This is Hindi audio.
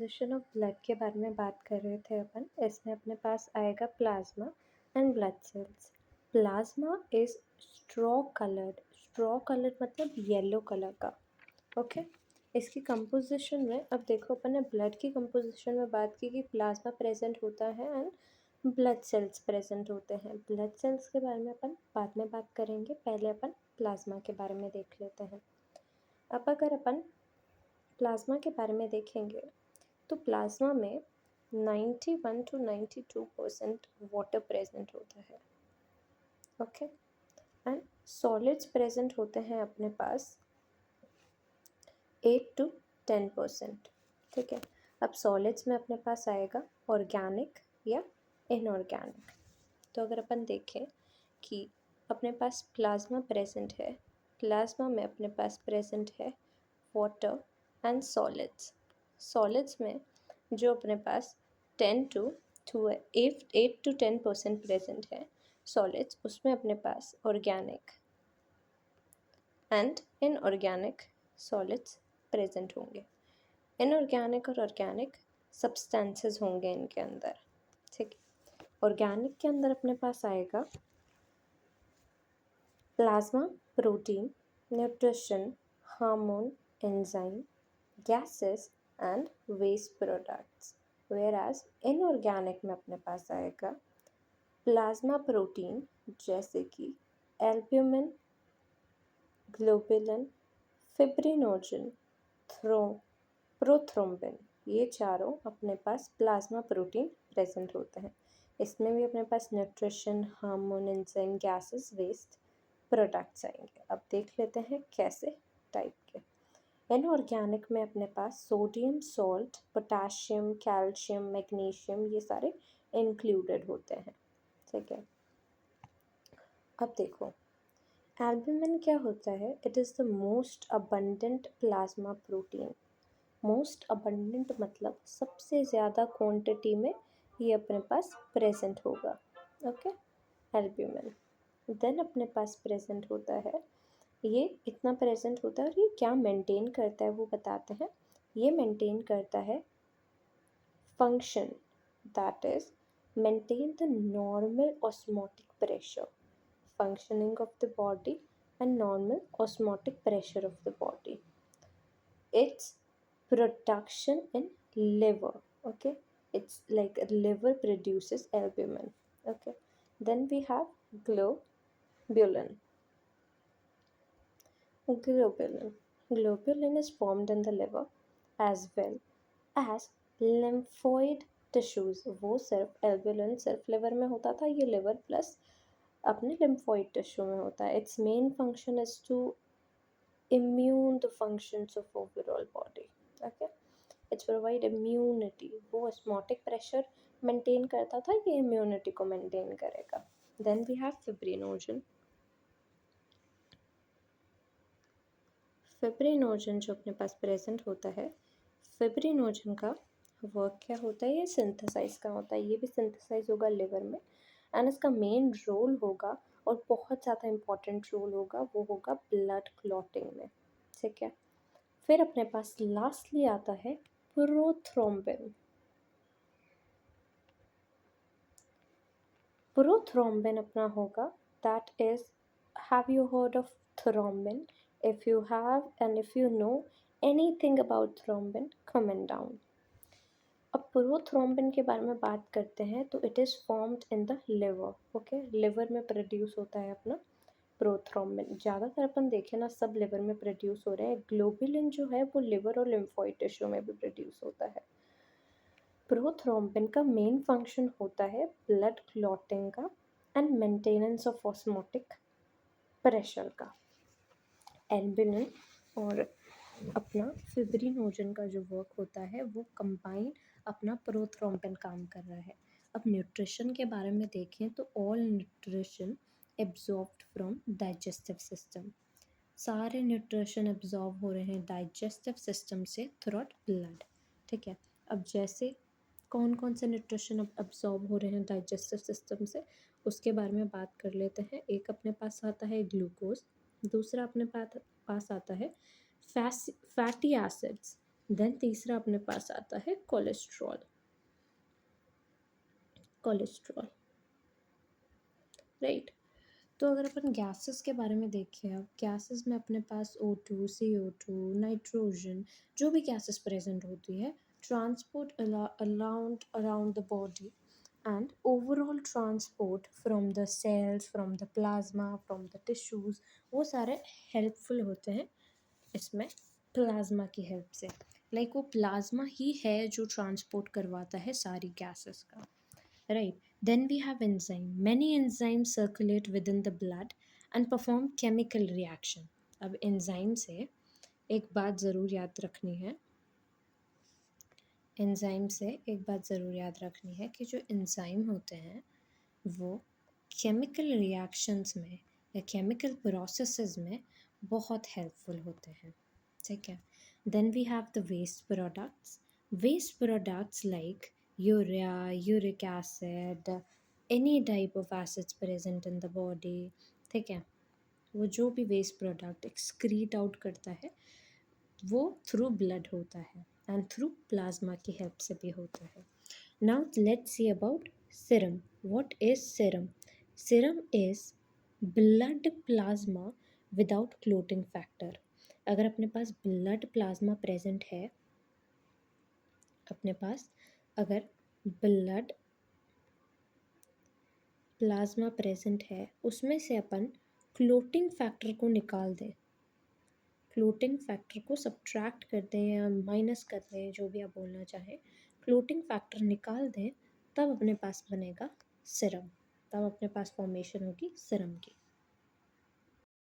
कंपोजिशन ऑफ ब्लड के बारे में बात कर रहे थे अपन। इसमें अपने पास आएगा plasma and blood cells. Plasma is straw coloured मतलब येलो कलर का। ओके इसकी कंपोजिशन में अब देखो, अपन ने ब्लड की कंपोजिशन में बात की कि प्लाज्मा प्रेजेंट होता है एंड ब्लड सेल्स प्रेजेंट होते हैं। ब्लड सेल्स के बारे में अपन बाद में बात करेंगे, पहले अपन प्लाज्मा के बारे में देख लेते हैं। अब अगर अपन प्लाज्मा के बारे में देखेंगे तो प्लाज्मा में 91 to 92% वाटर प्रेजेंट होता है। ओके एंड सॉलिड्स प्रेजेंट होते हैं अपने पास 8 to 10%। ठीक है, अब सॉलिड्स में अपने पास आएगा ऑर्गेनिक या इनऑर्गेनिक। तो अगर अपन देखें कि अपने पास प्लाज्मा प्रेजेंट है, प्लाज्मा में अपने पास प्रेजेंट है वाटर एंड सॉलिड्स। सॉलिड्स में जो अपने पास 8 to 10% प्रेजेंट है सॉलिड्स, उसमें अपने पास organic and inorganic solids present होंगे। इनऑर्गेनिक और ऑर्गेनिक सब्सटेंसेस होंगे इनके अंदर। ठीक है, ऑर्गेनिक के अंदर अपने पास आएगा plasma, protein, nutrition, hormone, enzyme, gases and waste products, whereas inorganic में अपने पास आएगा प्लाज्मा प्रोटीन जैसे कि एल्ब्यूमिन, ग्लोबुलिन, फिब्रिनोजन, प्रोथ्रोम्बिन, ये चारों अपने पास प्लाज्मा प्रोटीन प्रेजेंट होते हैं। इसमें भी अपने पास nutrition, hormone, enzyme, gases, waste products आएंगे। अब देख लेते हैं कैसे टाइप के। इनऑर्गेनिक में अपने पास sodium, salt, potassium, calcium, magnesium, ये सारे इंक्लूडेड होते हैं। ठीक है, अब देखो एल्ब्यूमिन क्या होता है। It is the most abundant plasma protein. Most abundant मतलब सबसे ज़्यादा क्वांटिटी में ये अपने पास प्रेजेंट होगा। ओके, एल्ब्यूमिन देन अपने पास प्रेजेंट होता है, ये इतना प्रेजेंट होता है और ये क्या मेंटेन करता है वो बताते हैं। ये मेंटेन करता है function, that is maintain the normal osmotic pressure, functioning of the body and normal osmotic pressure of the body. Its production in liver. Okay, it's like liver produces albumin. Okay, then we have globulin. Globulin is formed in the liver as well as lymphoid tissues. वो सिर्फ एल्ब्यूलिन सिर्फ लिवर में होता था, ये लिवर प्लस अपने lymphoid टिश्यू में होता है। Its main function is to immune the functions of overall body. Okay, it's provide immunity. वो osmotic pressure maintain करता था, ये immunity को maintain करेगा। Then we have fibrinogen. Fibrinogen जो अपने पास प्रेजेंट होता है, फिब्रिनोजन का वर्क क्या होता है, ये सिंथेसाइज का होता है। ये भी सिंथेसाइज होगा लिवर में एंड इसका मेन रोल होगा और बहुत ज़्यादा इम्पॉर्टेंट रोल होगा, वो होगा ब्लड क्लॉटिंग में। ठीक है, फिर अपने पास लास्टली आता है प्रोथ्रोम्बिन। प्रोथ्रोम्बिन अपना होगा, that is, have you heard of thrombin? If you have and if you know anything about thrombin, comment down. अब प्रोथ्रोम्बिन के बारे में बात करते हैं तो it is formed in the liver. Okay, liver में प्रोड्यूस होता है अपना प्रोथ्रोम्बिन। ज़्यादातर अपन देखें ना, सब लिवर में प्रोड्यूस हो रहे हैं। ग्लोबुलिन जो है वो लिवर और लिम्फोइड टिश्यू में भी प्रोड्यूस होता है। प्रोथ्रोम्बिन का मेन फंक्शन होता है ब्लड क्लॉटिंग का and maintenance of osmotic pressure का। एल्ब्यूमिन और अपना फिब्रिनोजन का जो वर्क होता है वो कंबाइन अपना प्रोथ्रोम्बिन काम कर रहा है। अब न्यूट्रिशन के बारे में देखें तो all nutrition absorbed from digestive system. सारे न्यूट्रिशन एब्जॉर्ब हो रहे हैं डाइजेस्टिव सिस्टम से थ्रूआउट ब्लड। ठीक है, अब जैसे कौन कौन से न्यूट्रिशन अब्जॉर्ब हो रहे हैं डाइजेस्टिव सिस्टम से, उसके बारे में बात कर लेते हैं। एक अपने पास आता है ग्लूकोज, दूसरा अपने पास आता है फैटी एसिड्स, देन तीसरा अपने पास आता है कोलेस्ट्रॉल। Cholesterol, right. तो अगर अपन गैसेस के बारे में देखें, अब गैसेस में अपने पास O2, CO2, नाइट्रोजन, जो भी गैसेस प्रेजेंट होती है, transport around the body and overall transport from the cells, from the plasma, from the tissues, वो सारे हेल्पफुल होते हैं इसमें प्लाज्मा की हेल्प से। लाइक वो प्लाज्मा ही है जो ट्रांसपोर्ट करवाता है सारी गैसेस का, right. Then we have enzyme, many enzyme circulate within the blood and perform chemical reaction. अब एंजाइम से एक बात ज़रूर याद रखनी है, एंजाइम से एक बात ज़रूर याद रखनी है कि जो एंजाइम होते हैं वो केमिकल रिएक्शंस में या केमिकल प्रोसेसेस में बहुत हेल्पफुल होते हैं, ठीक है। Then we have the waste products like urea, uric acid, any type of acids present in the body, ठीक है। वो जो भी वेस्ट प्रोडक्ट एक्सक्रीट आउट करता है वो थ्रू ब्लड होता है एंड थ्रू प्लाज्मा की हेल्प से भी होता है। Now let's see about serum. What is serum? Serum is blood plasma without clotting factor. अगर अपने पास ब्लड प्लाज्मा प्रेजेंट है, अपने पास अगर ब्लड प्लाज्मा प्रेजेंट है, उसमें से अपन क्लोटिंग फैक्टर को निकाल दें, क्लोटिंग फैक्टर को सब्ट्रैक्ट कर दें या माइनस कर दें, जो भी आप बोलना चाहें, क्लोटिंग फैक्टर निकाल दें, तब अपने पास बनेगा सीरम, तब अपने पास फॉर्मेशन होगी सीरम की।